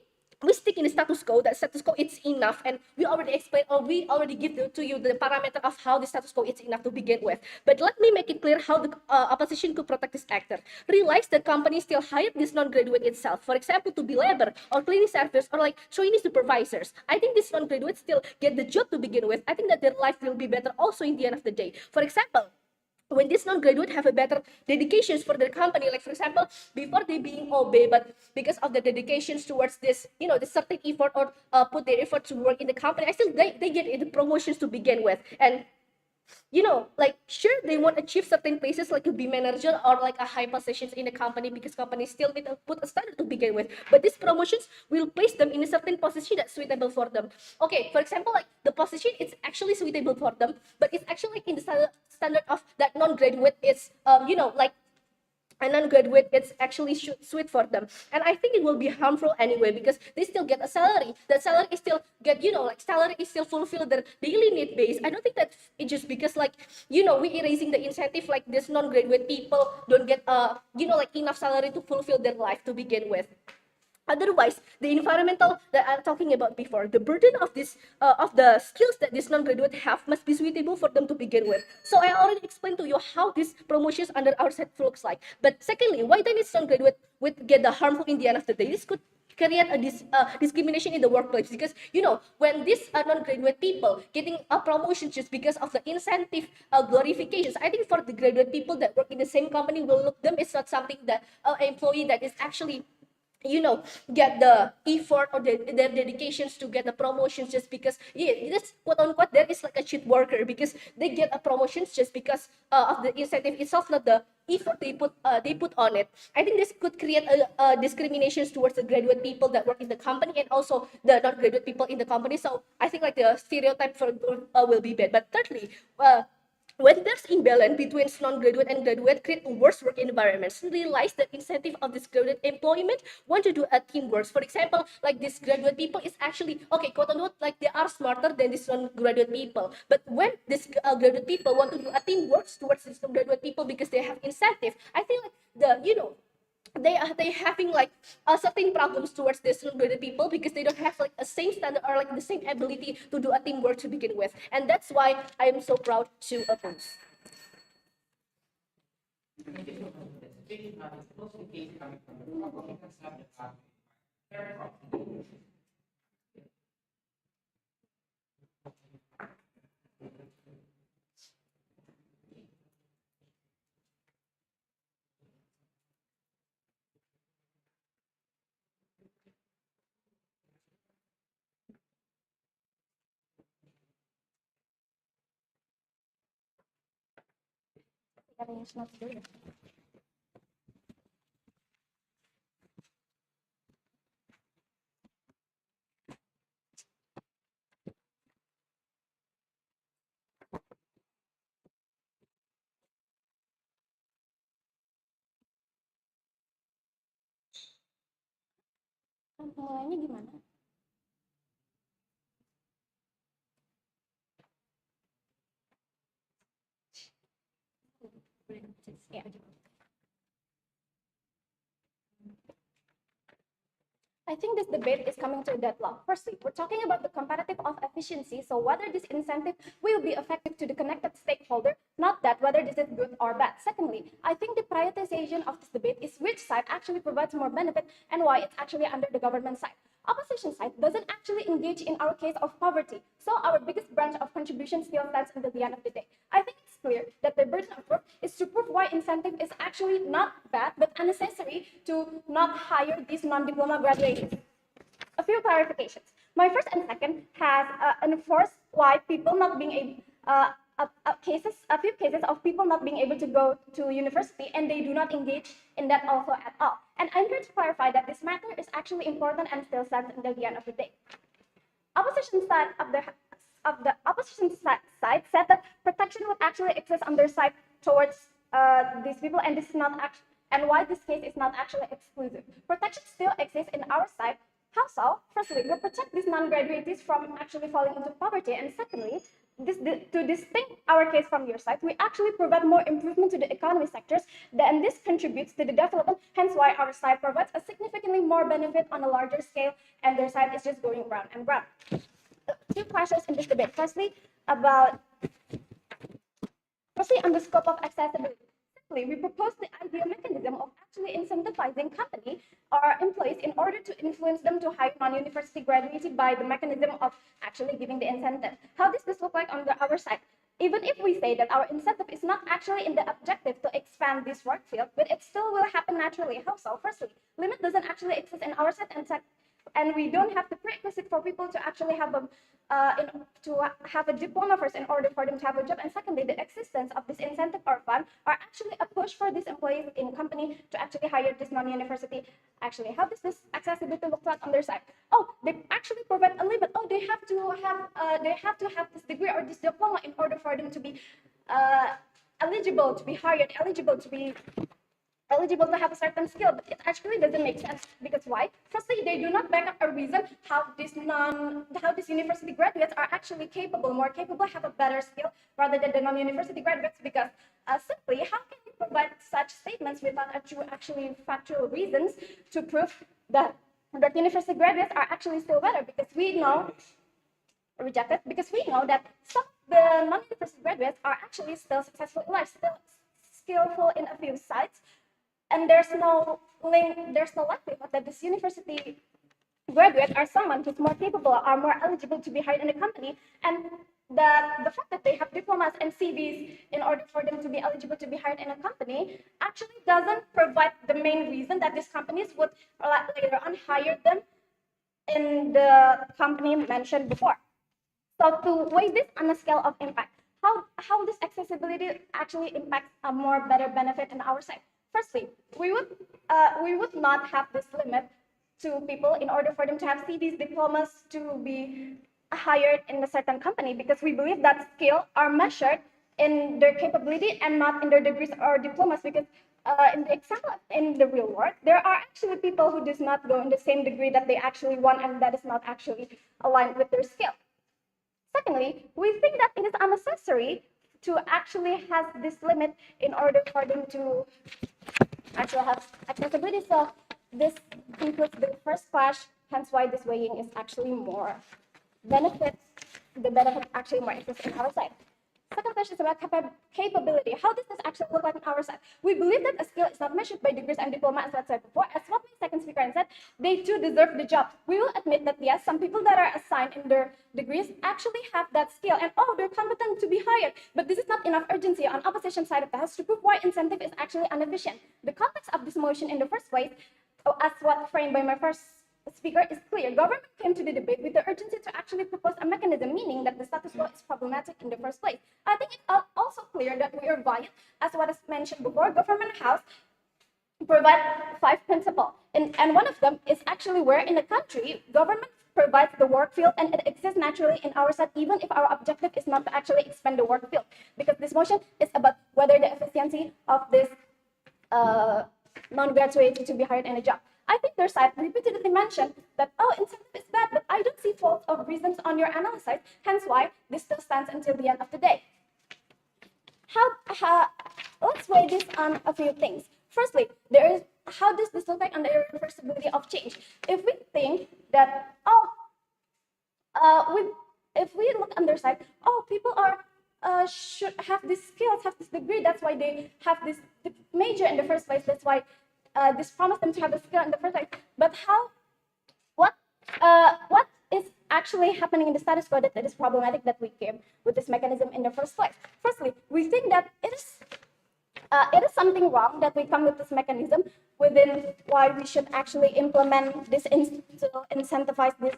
stick in the status quo. That status quo it's enough, and we already explained or we already give to you the parameter of how the status quo is enough to begin with. But let me make it clear how the opposition could protect this actor. Realize that companies still hire this non-graduate itself, for example, to be labor or cleaning service or like trainee supervisors. I think these non-graduates still get the job to begin with. I think that their life will be better also in the end of the day. For example, when this non-graduate have a better dedications for their company, like for example, before they being OB, but because of the dedications towards this, the certain effort or put their effort to work in the company, I still they get the promotions to begin with. And like sure they won't achieve certain places like to be manager or like a high positions in the company, because companies still need to put a standard to begin with. But these promotions will place them in a certain position that's suitable for them. Okay, for example, like the position is actually suitable for them, but it's actually like in the standard of that non-graduate is like a non-graduate, it's actually sweet for them. And I think it will be harmful anyway, because they still get a salary. That salary is still get like salary is still fulfill their daily need base. I don't think that it just because like we erasing the incentive, like this non-graduate people don't get like enough salary to fulfill their life to begin with. Otherwise, the environmental that I'm talking about before, the burden of this of the skills that this non-graduate have must be suitable for them to begin with. So I already explained to you how these promotions under our set looks like. But secondly, why then this non-graduate would get the harmful in the end of the day? This could create a discrimination in the workplace, because when these non-graduate people getting a promotion just because of the incentive glorifications, I think for the graduate people that work in the same company will look them is not something that employee that is actually get the effort or their dedications to get the promotions just because, yeah, that's quote unquote, there is like a cheat worker because they get a promotions just because of the incentive itself, not the effort they put on it. I think this could create a discriminations towards the graduate people that work in the company and also the non-graduate people in the company. So I think like the stereotype for will be bad. But thirdly, when there's imbalance between non-graduate and graduate, create worse work environments. Realize that incentive of this graduate employment want to do a teamwork. For example, like this graduate people is actually okay, quote unquote, like they are smarter than this non-graduate people. But when this graduate people want to do a teamwork towards this non-graduate people because they have incentive, I think like they having like certain problems towards this non-graduate people because they don't have like a same standard or like the same ability to do a teamwork to begin with, and that's why I am so proud to oppose. Thank you so much for this. It's mostly case coming from the Republicans have the power. They're profitable. Mulainya gimana? Ya. I think this debate is coming to a deadlock. Firstly, we're talking about the competitive of efficiency, so whether this incentive will be effective to the connected stakeholder, not that whether this is good or bad. Secondly, I think the prioritization of this debate is which side actually provides more benefit and why it's actually under the government side. Opposition side doesn't actually engage in our case of poverty, so our biggest branch of contribution still stands until the end of the day. I think it's clear that the burden of proof is to prove why incentive is actually not bad but unnecessary to not hire these non-diploma graduates. A few clarifications. My first and second has enforced why people not being able, a few cases of people not being able to go to university and they do not engage in that also at all. And I'm here to clarify that this matter is actually important and still stands until the end of the day. Opposition side of the opposition side said that protection would actually exist on their side towards these people, and this is not actually, and why this case is not actually exclusive. Protection still exists in our side. How so? Firstly, we protect these non-graduates from actually falling into poverty, and secondly, to distinct our case from your side, we actually provide more improvement to the economy sectors, and this contributes to the development, hence why our side provides a significantly more benefit on a larger scale, and their side is just going round and round. Two questions in this debate. Firstly, on the scope of accessibility. Simply, we propose the ideal mechanism of actually incentivizing company or employees in order to influence them to hire non-university graduates by the mechanism of actually giving the incentive. How does this look like on our side? Even if we say that our incentive is not actually in the objective to expand this work field, but it still will happen naturally. How so? Firstly, limit doesn't actually exist in our side, and we don't have the prerequisite for people to actually have a diploma first in order for them to have a job. And secondly, the existence of this incentive or fund are actually a push for these employees in company to actually hire this non-university. Actually, how does this accessibility look like on their side? Oh, they actually provide a limit. Oh, they have to have this degree or this diploma in order for them to be eligible to be hired, eligible to have a certain skill, but it actually doesn't make sense. Because why? Firstly, they do not back up a reason how these university graduates are actually more capable, have a better skill rather than the non-university graduates. Because simply, how can you provide such statements without actually factual reasons to prove that university graduates are actually still better? Because we know rejected because we know that some of the non-university graduates are actually still successful in life, still skillful in a few sites, and there's no likelihood that this university graduate or someone who's more capable or more eligible to be hired in a company. And that the fact that they have diplomas and CVs in order for them to be eligible to be hired in a company actually doesn't provide the main reason that these companies would later on hire them in the company mentioned before. So to weigh this on a scale of impact, how this accessibility actually impacts a more better benefit in our side. Firstly, we would not have this limit to people in order for them to have CVs, diplomas to be hired in a certain company, because we believe that skill are measured in their capability and not in their degrees or diplomas, because in the example in the real world, there are actually people who does not go in the same degree that they actually want, and that is not actually aligned with their skill. Secondly, we think that it is unnecessary to actually have this limit in order for them to actually have accessibility. So this includes the first clash, hence why this weighing is actually more benefits, the benefit actually more exists in our side. Second question is about capability. How does this actually look like on our side? We believe that a skill is not measured by degrees and diploma, as I said before. As what my second speaker said, they too deserve the job. We will admit that yes, some people that are assigned in their degrees actually have that skill, and they're competent to be hired. But this is not enough urgency on opposition side of the house to prove why incentive is actually inefficient. The context of this motion in the first place, as what framed by my first speaker, is clear. Government came to the debate with the urgency to actually propose a mechanism, meaning that the status quo is problematic in the first place. I think it's also clear that we are violent, as what is mentioned before. Government House provide 5 principles, and one of them is actually where in the country government provides the work field, and it exists naturally in our side, even if our objective is not to actually expand the work field, because this motion is about whether the efficiency of this non-graduates to be hired in a job. I think their side repeatedly mentioned that, incentive is bad, but I don't see fault of reasons on your analysis, hence why this still stands until the end of the day. Let's weigh this on a few things. Firstly, how does this look like on the irreversibility of change? If we think that, if we look on their side, people are should have these skills, have this degree, that's why they have this major in the first place, that's why this promised them to have a skill in the first place. But what is actually happening in the status quo that is problematic that we came with this mechanism in the first place? Firstly, we think that it is something wrong that we come with this mechanism within why we should actually implement this to incentivize these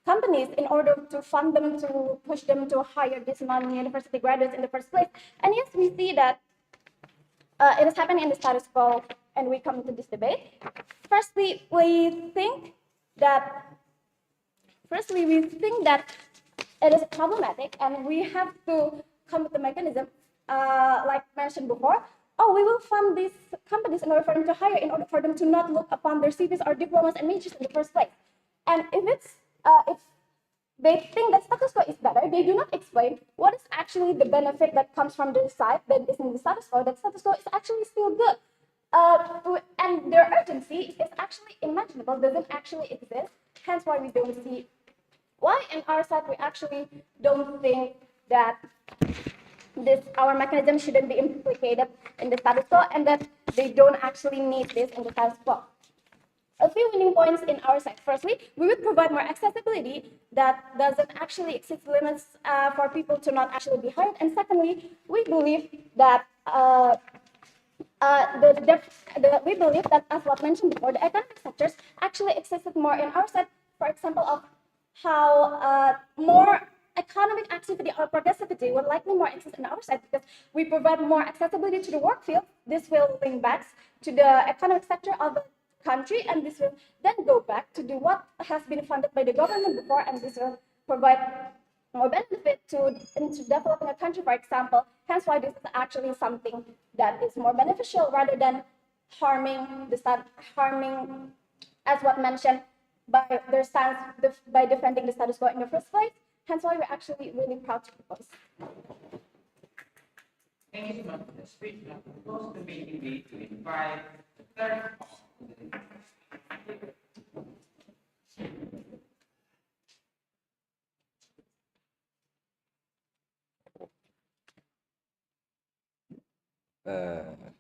companies in order to fund them, to push them to hire these non-university graduates in the first place. And yes, we see that it is happening in the status quo, and we come to this debate. Firstly, we think that it is problematic, and we have to come with the mechanism, like mentioned before. We will fund these companies in order for them to hire, in order for them to not look upon their CVs or diplomas and majors in the first place. And if they think that status quo is better, they do not explain what is actually the benefit that comes from their side that is in the status quo, that status quo is actually still good. And their urgency is actually imaginable, doesn't actually exist. Hence why we don't see why in our side we actually don't think that our mechanism shouldn't be implicated in the status quo, and that they don't actually need this in the status quo. A few winning points in our side. Firstly, we would provide more accessibility that doesn't actually exceed limits for people to not actually be hired. And secondly, we believe that we believe that, as what mentioned before, the economic sectors actually existed more in our side. For example, of how more economic activity or progressivity will likely more exist in our side, because we provide more accessibility to the work field. This will link back to the economic sector of the country, and this will then go back to do what has been funded by the government before, and this will provide more benefit into developing a country, for example. Hence why this is actually something that is more beneficial rather than harming, as what mentioned, by their stance by defending the status quo in the first place. Hence why we're actually really proud to propose. Thank you so much for the speech. Now, propose the meeting to invite the third.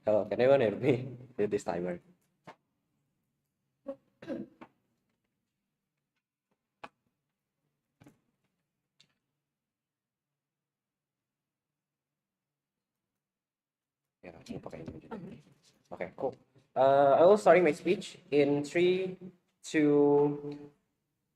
Hello, can anyone hear me with this timer? Okay, okay, cool. I will start my speech in 3, 2,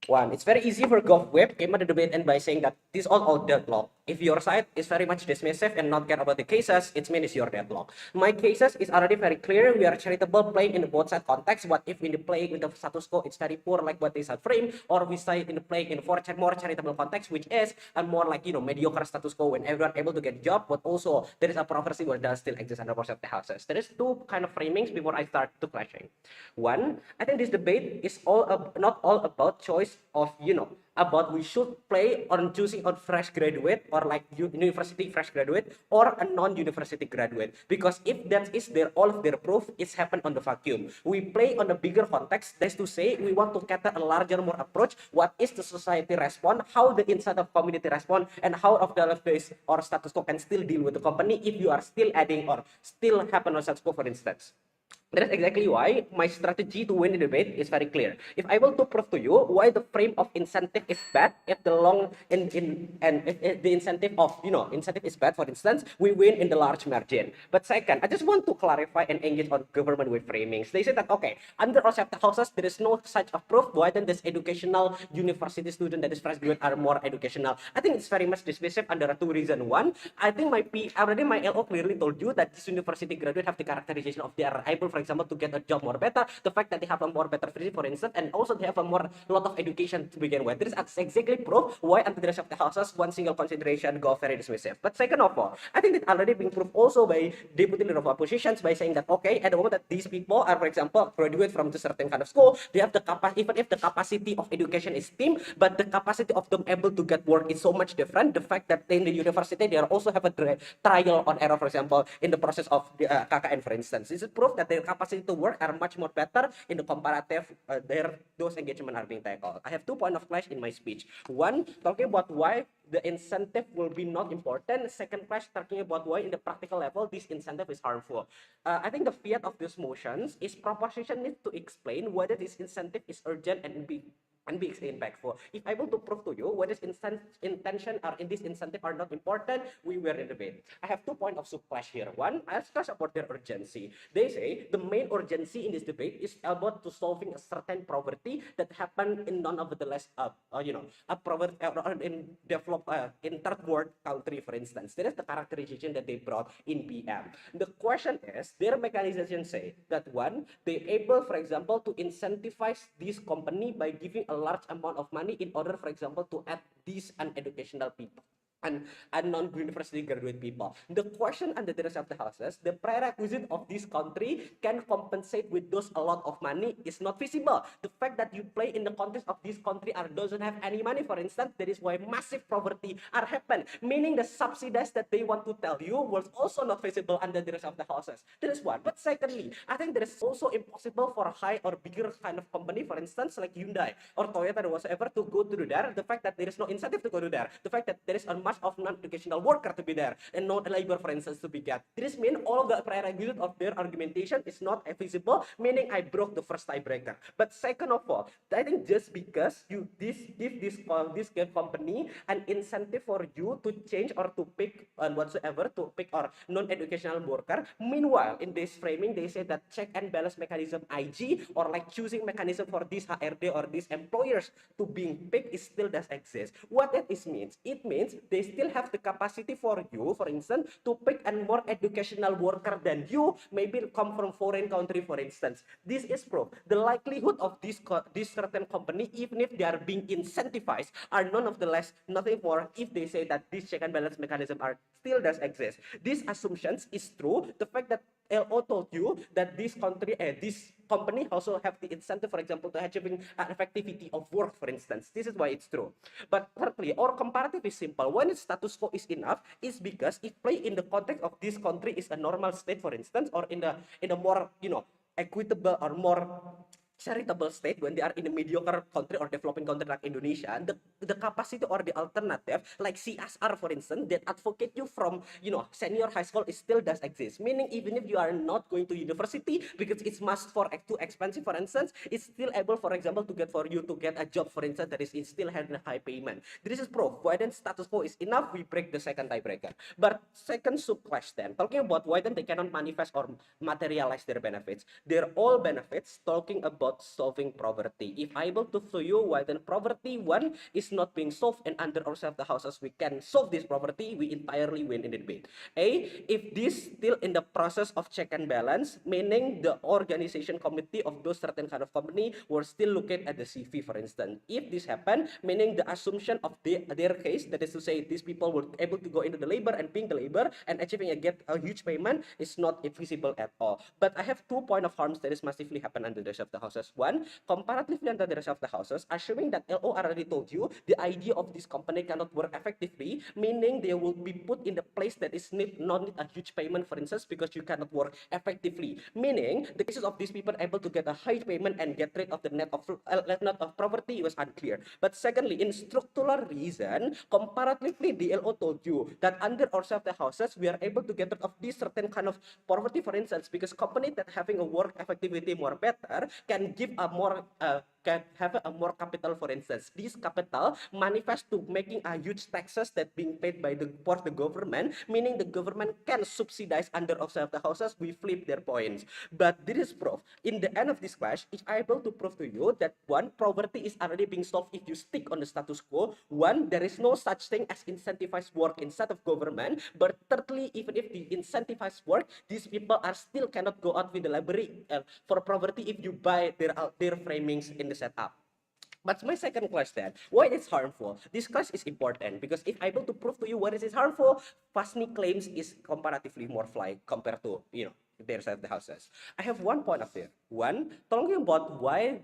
1. It's very easy for GovWeb came at the debate and by saying that this all deadlock. If your side is very much dismissive and not care about the cases, it means your deadlock. My cases is already very clear. We are charitable playing in the both side context. What if in the playing with the status quo it's very poor like what they said frame, or we say in the playing in more charitable context, which is a more like mediocre status quo when everyone able to get job, but also there is a prophecy where does still exist under of the houses. There is two kind of framings before I start to clashing. One, I think this debate is not all about choice of about we should play on choosing on fresh graduate or like university fresh graduate or a non-university graduate, because if that is their all of their proof it's happened on the vacuum. We play on a bigger context. That's to say we want to cater a larger more approach. What is the society respond, how the inside of community respond, and how of the base or status quo can still deal with the company if you are still adding or still happen on status quo, for instance. That is exactly why my strategy to win the debate is very clear. If I will to prove to you why the frame of incentive is bad, if the long and if the incentive of incentive is bad, for instance, we win in the large margin. But second, I just want to clarify and engage on government with framings. They say that okay, under Rosetta houses there is no such a proof why then this educational university student that is fresh graduate are more educational. I think it's very much dismissive under two reasons. One, I think my LO clearly told you that this university graduate have the characterization of they are able, for example, to get a job more better, the fact that they have a more better physique, for instance, and also they have a lot of education to begin with. This is exactly proof why under the rest of the houses one single consideration go very dismissive. But second of all, I think it already been proved also by deputy leader of oppositions by saying that okay, at the moment that these people are, for example, graduate from a certain kind of school, they have the capacity, even if the capacity of education is same, but the capacity of them able to get work is so much different. The fact that in the university they also have a trial on error, for example, in the process of the KKN, for instance, this is proof that their capacity to work are much more better in the comparative those engagement are being tackled. I have 2 points of clash in my speech. One, talking about why the incentive will be not important. Second clash, talking about why in the practical level this incentive is harmful. I think the fiat of these motions is proposition needs to explain whether this incentive is urgent and be impactful. If able to prove to you whether intention or in this incentive are not important, we were in debate. I have 2 points of subclash here. One, I discuss about their urgency. They say the main urgency in this debate is about to solving a certain poverty that happened in none of the less a poverty in developed in third world country, for instance. That is the characterization that they brought in PM. The question is, their mechanization say that one, they able, for example, to incentivize this company by giving a large amount of money in order, for example, to add these uneducational people and non-university graduate people. The question under the rest of the houses, the prerequisite of this country can compensate with those a lot of money is not feasible. The fact that you play in the context of this country or doesn't have any money, for instance, that is why massive poverty are happen. Meaning the subsidies that they want to tell you was also not feasible under the rest of the houses. That is one. But secondly, I think there is also impossible for a high or bigger kind of company, for instance, like Hyundai or Toyota or whatsoever, to go to there. The fact that there is no incentive to go to there. The fact that there is a much of non-educational worker to be there and not labor, for instance, to be get. This means all of the prerequisite of their argumentation is not feasible, meaning I broke the first tiebreaker. But second of all, I think just because you give this company an incentive for you to change or to pick and whatsoever to pick or non-educational worker. Meanwhile, in this framing, they say that check and balance mechanism IG or like choosing mechanism for this HRD or these employers to being picked is still does exist. What that is means? It means they still have the capacity for you, for instance, to pick a more educational worker than you, maybe come from foreign country, for instance. This is proof. The likelihood of this certain company, even if they are being incentivized, are none of the less, nothing more if they say that this check and balance mechanism are still does exist. These assumptions is true. The fact that LO told you that this company also have the incentive, for example, to achieving effectivity of work, for instance. This is why it's true. But thirdly, our comparative is simple. When its status quo is enough, is because if play in the context of this country is a normal state, for instance, or in a more equitable or more charitable state, when they are in a mediocre country or developing country like Indonesia, the capacity or the alternative like CSR, for instance, that advocate you from senior high school is still does exist. Meaning even if you are not going to university because it's much too expensive, for instance, it's still able, for example, to get a job, for instance, that is still having a high payment. This is proof why then status quo is enough. We break the second tiebreaker. But second sub question, talking about why then they cannot manifest or materialize their benefits. They're all benefits talking about solving poverty. If I able to show you why then poverty one is not being solved, and under ourselves the houses we can solve this poverty, we entirely win in the debate. If this still in the process of check and balance, meaning the organization committee of those certain kind of company were still looking at the CV, for instance. If this happen, meaning the assumption of their case, that is to say these people were able to go into the labor and being the labor and achieving a huge payment is not feasible at all. But I have 2 point of harms that is massively happen under the rest of the houses. One, comparatively under the rest of the houses, assuming that LO already told you the idea of this company cannot work effectively, meaning they will be put in the place that is not need a huge payment, for instance, because you cannot work effectively. Meaning the cases of these people able to get a high payment and get rid of the net of property was unclear. But secondly, in structural reason, comparatively, the LO told you that under ourselves the houses we are able to get rid of this certain kind of poverty, for instance, because company that having a work effectivity more better can give a more can have a more capital, for instance. This capital manifests to making a huge taxes that being paid by the government, meaning the government can subsidize under ourselves the houses. We flip their points. But this is proof. In the end of this clash, it's able to prove to you that one, poverty is already being solved if you stick on the status quo. One, there is no such thing as incentivized work inside of government. But thirdly, even if the incentivized work, these people are still cannot go out with the library for poverty if you buy their framings in the setup. But my second question, why it's harmful? This class is important because if able to prove to you what is harmful, Fasni claims is comparatively more fly compared to their side of the houses. I have 1 point of view. One, talking about why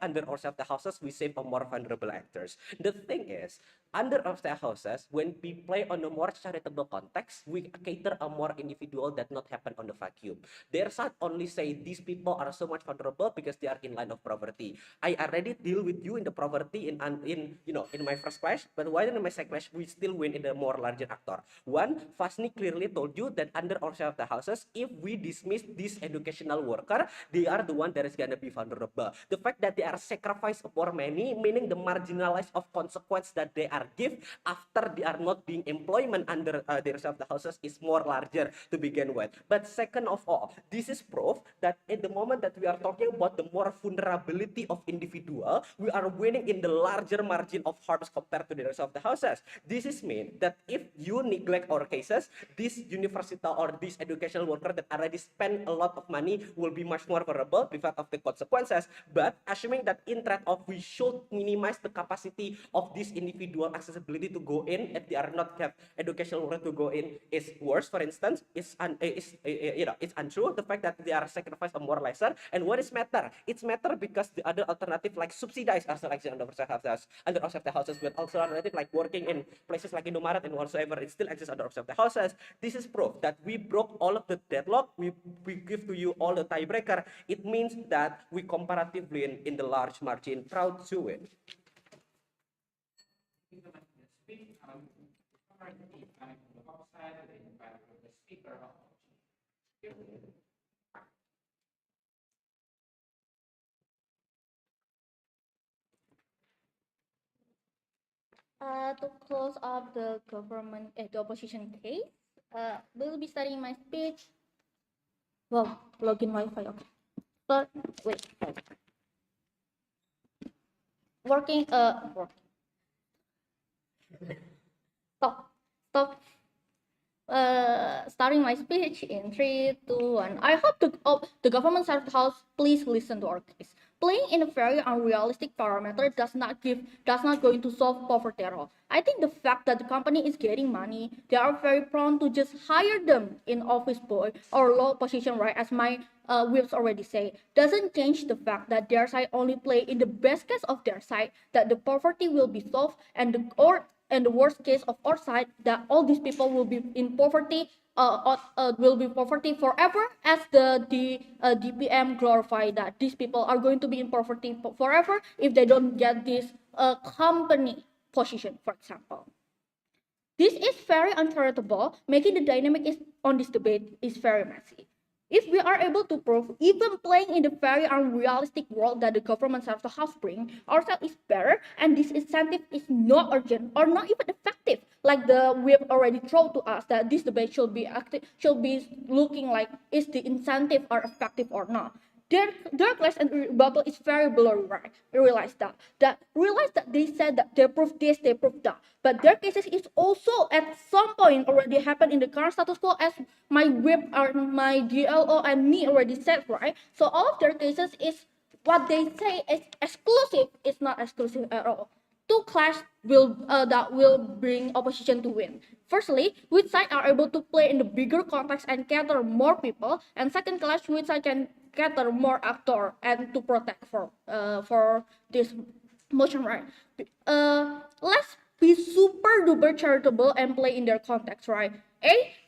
under our side of the houses we save a more vulnerable actors. The thing is, under our side houses, when we play on a more charitable context, we cater a more individual that not happen on the vacuum. Their side only say these people are so much vulnerable because they are in line of poverty. I already deal with you in the poverty in my first clash, but why in my second clash we still win in the more larger actor? One, Fasni clearly told you that under our side of the houses, if we dismiss this educational worker, they are the one that is gonna be vulnerable. The fact that they are sacrificed for many, meaning the marginalized of consequence that they are give after they are not being employment under their self the houses is more larger to begin with. But second of all, this is proof that at the moment that we are talking about the more vulnerability of individual, we are winning in the larger margin of harms compared to the rest of the houses. This is mean that if you neglect our cases, this university or this educational worker that already spend a lot of money will be much more vulnerable because of the consequences. But assuming that in trade-off we should minimize the capacity of this individual accessibility to go in if they are not have educational worker to go in is worse. For instance, it's untrue. The fact that they are sacrificed a more lesser. And what is matter? It's matter because the other alternative like subsidize our selection under the houses, but also alternative like working in places like Indomaret and whatsoever, it still exists under the houses. This is proof that we broke all of the deadlock. We give to you all the tiebreaker. It means that we comparatively in the large margin, proud to it. To close off the the opposition case, we'll be starting my speech. Well, login Wi-Fi, okay. But wait, working. Stop. Starting my speech in 3, 2, 1. I hope the government side of the house please listen to our case. Playing in a very unrealistic parameter does not going to solve poverty at all. I think the fact that the company is getting money, they are very prone to just hire them in office boy or low position, right? As my whips already say, doesn't change the fact that their side only play in the best case of their side that the poverty will be solved and and the worst case of our side, that all these people will be in poverty, will be poverty forever, as the DPM glorify that these people are going to be in poverty forever if they don't get this company position, for example. This is very uncharitable, making the dynamic on this debate is very messy. If we are able to prove, even playing in the very unrealistic world that the government serves the house bring, ourselves is better, and this incentive is not urgent or not even effective, like the we have already thrown to us that this debate should be active, should be looking like is the incentive are effective or not. Their class and rebuttal is very blurry, right? Realize that. Realize that they said that they proved this, they proved that. But their cases is also at some point already happened in the current status quo, as my whip or my DLO and me already said, right? So all of their cases is what they say is exclusive is not exclusive at all. Two clash will that will bring opposition to win. Firstly, which side are able to play in the bigger context and gather more people, and second clash, which side can gather more actor and to protect for this motion, right? Let's be super duper charitable and play in their context, right?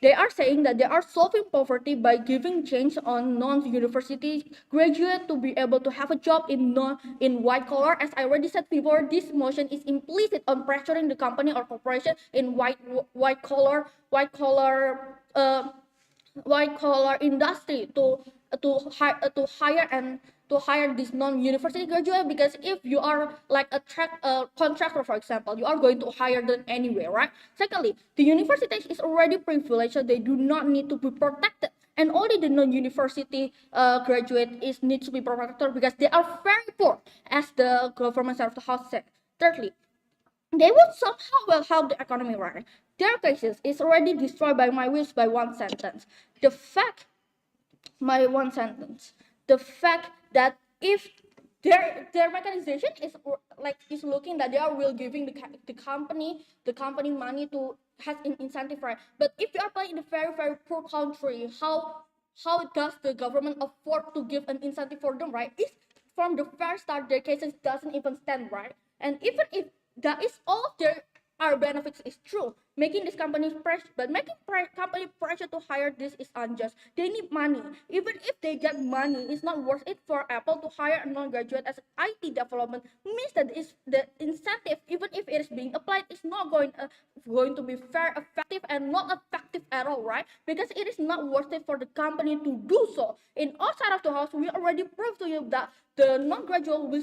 They are saying that they are solving poverty by giving change on non-university graduate to be able to have a job in white collar. As I already said before, this motion is implicit on pressuring the company or corporation in white collar industry to hire this non-university graduate, because if you are like a contractor, for example, you are going to hire them anyway, right? Secondly, the university is already privileged, so they do not need to be protected, and only the non-university graduate needs to be protected because they are very poor, as the government of the house said. Thirdly, they would somehow will help the economy, right? Their cases is already destroyed by my wish by one sentence. The fact the fact that if their mechanization is looking that they are will giving the company money to has an incentive, right? But if you are playing in a very very poor country, how does the government afford to give an incentive for them, right? It's from the first start their cases doesn't even stand, right? And even if that is all their our benefits is true, making this company pressure, but making company pressure to hire this is unjust. They need money. Even if they get money, it's not worth it for Apple to hire a non-graduate as IT development. Means that is the incentive, even if it is being applied, is not going to be fair, effective, and not effective at all, right? Because it is not worth it for the company to do so. In our side of the house, we already proved to you that the non-graduate will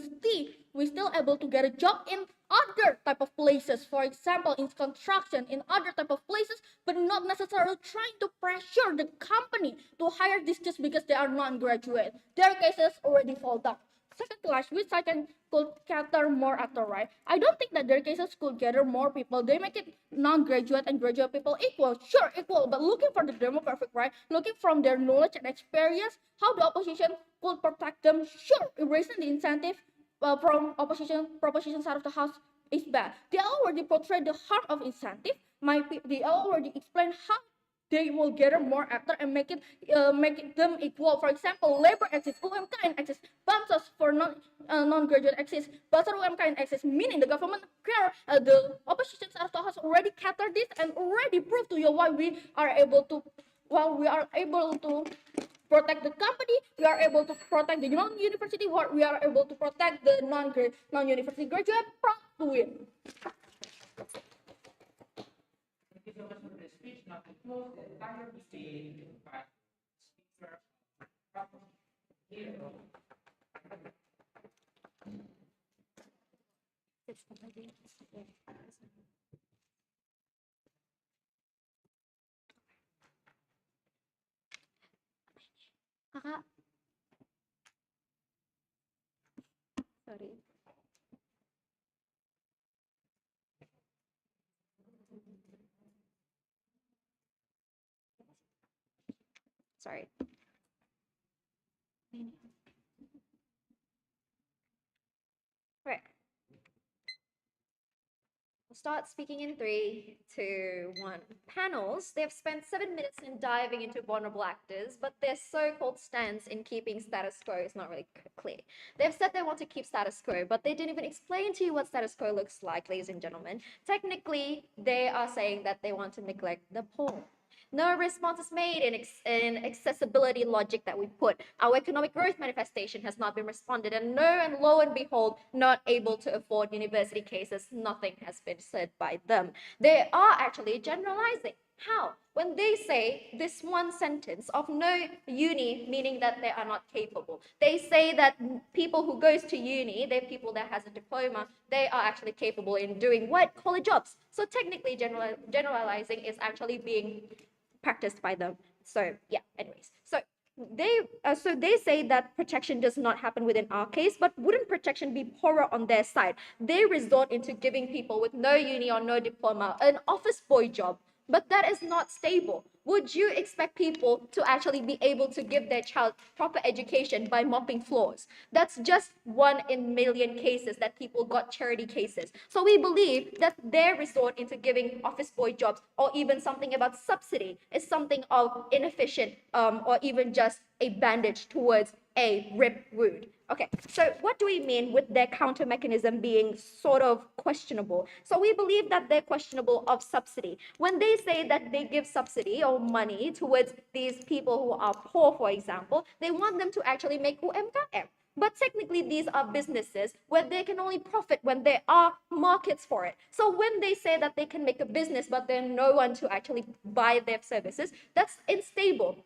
still able to get a job in other type of places, for example in construction, in other type of places, but not necessarily trying to pressure the company to hire this just because they are non-graduate. Their cases already fall down. Second class, which I can could gather more actor, right? I don't think that their cases could gather more people. They make it non-graduate and graduate people equal, sure equal, but looking for the demographic, right? Looking from their knowledge and experience, how the opposition could protect them, sure, erasing the incentive from proposition side of the house is bad. They already portrayed the harm of incentive. They already explained how they will gather more actor and make them equal. For example, labor access, UMKM access, bansos for non-graduate access, basar UMKM access, meaning the government care the opposition side of the house already cater this and already proved to you why we are able to protect the company, we are able to protect the non-university, we are able to protect the non-university graduate, to win. Thank you so much for the speech. Now to close the entire debate, by speaker here. Kakak, sorry. Sorry. Right. start speaking in 3, 2, 1. Panels, they've spent 7 minutes in diving into vulnerable actors, but their so-called stance in keeping status quo is not really clear. They've said they want to keep status quo, but they didn't even explain to you what status quo looks like, ladies and gentlemen. Technically, they are saying that they want to neglect the poor. No response is made in accessibility logic that we put. Our economic growth manifestation has not been responded, and lo and behold, not able to afford university cases, nothing has been said by them. They are actually generalizing. How? When they say this one sentence of no uni, meaning that they are not capable. They say that people who goes to uni, they're people that has a diploma, they are actually capable in doing white collar jobs. So technically generalizing is actually being practiced by them. So yeah, anyways. So they say that protection does not happen within our case, but wouldn't protection be poorer on their side? They resort into giving people with no uni or no diploma an office boy job, but that is not stable. Would you expect people to actually be able to give their child proper education by mopping floors? That's just 1 in 1,000,000 cases that people got charity cases. So we believe that their resort into giving office boy jobs or even something about subsidy is something of inefficient or even just a bandage towards a rip wound. Okay, so what do we mean with their counter mechanism being sort of questionable? So we believe that they're questionable of subsidy. When they say that they give subsidy or money towards these people who are poor, for example, they want them to actually make UMKM. But technically, these are businesses where they can only profit when there are markets for it. So when they say that they can make a business, but there's no one to actually buy their services, that's unstable.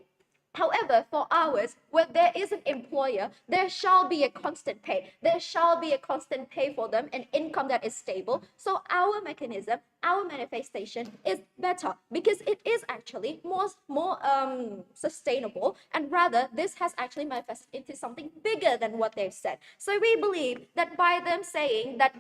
However, for ours, where there is an employer, there shall be a constant pay. There shall be a constant pay for them, an income that is stable. So our mechanism, our manifestation is better because it is actually more sustainable, and rather this has actually manifested into something bigger than what they've said. So we believe that by them saying that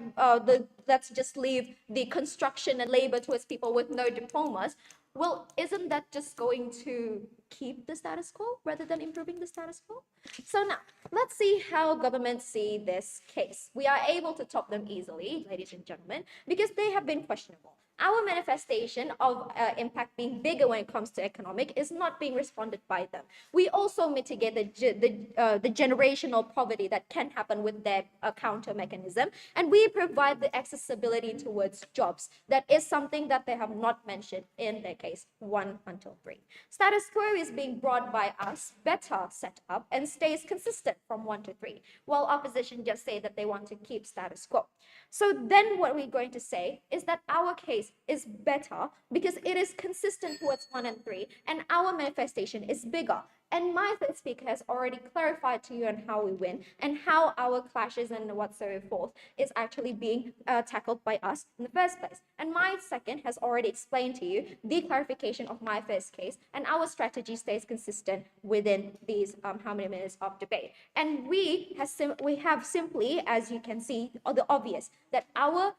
let's just leave the construction and labor towards people with no diplomas, well, isn't that just going to keep the status quo rather than improving the status quo? So now, let's see how governments see this case. We are able to top them easily, ladies and gentlemen, because they have been questionable. Our manifestation of impact being bigger when it comes to economic is not being responded by them. We also mitigate the generational poverty that can happen with their counter mechanism, and we provide the accessibility towards jobs. That is something that they have not mentioned in their case 1 until 3. Status quo is being brought by us, better set up, and stays consistent from 1 to 3, while opposition just say that they want to keep status quo. So then what we're going to say is that our case is better because it is consistent towards 1 and 3, and our manifestation is bigger. And my third speaker has already clarified to you on how we win and how our clashes and whatsoever forth is actually being tackled by us in the first place. And my second has already explained to you the clarification of my first case, and our strategy stays consistent within these how many minutes of debate. And we have simply, as you can see, the obvious, that our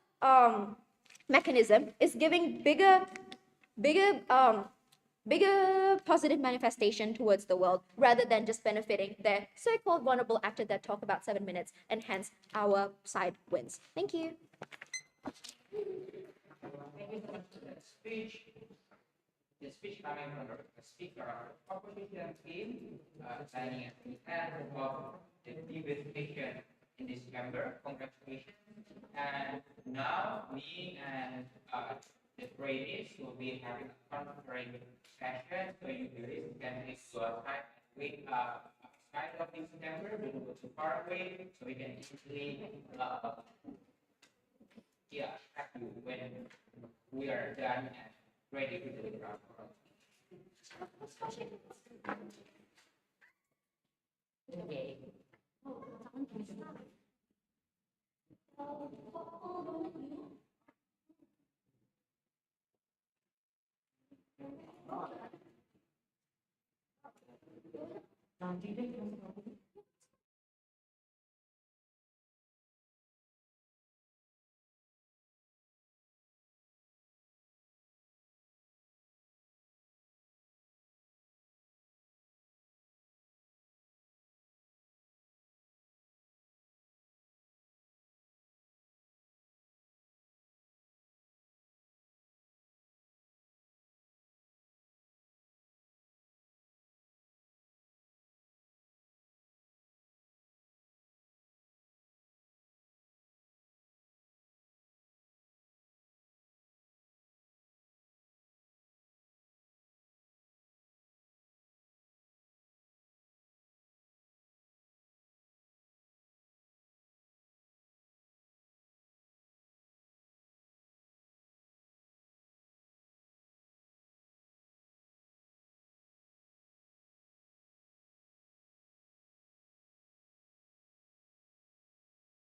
mechanism is giving bigger positive manifestation towards the world rather than just benefiting the so-called vulnerable actor that talk about 7 minutes, and hence our side wins. Thank you. Thank you so much for that speech. The speech coming from the speaker of the opposition team, signing at the end of the debate session in this chamber. Congratulations. And now me and the trainees will be having a conferring session, so you guys can take your time and wait outside of this chamber. Don't go too far away, so we can easily track you when we are done and ready to deliver our program. Okay.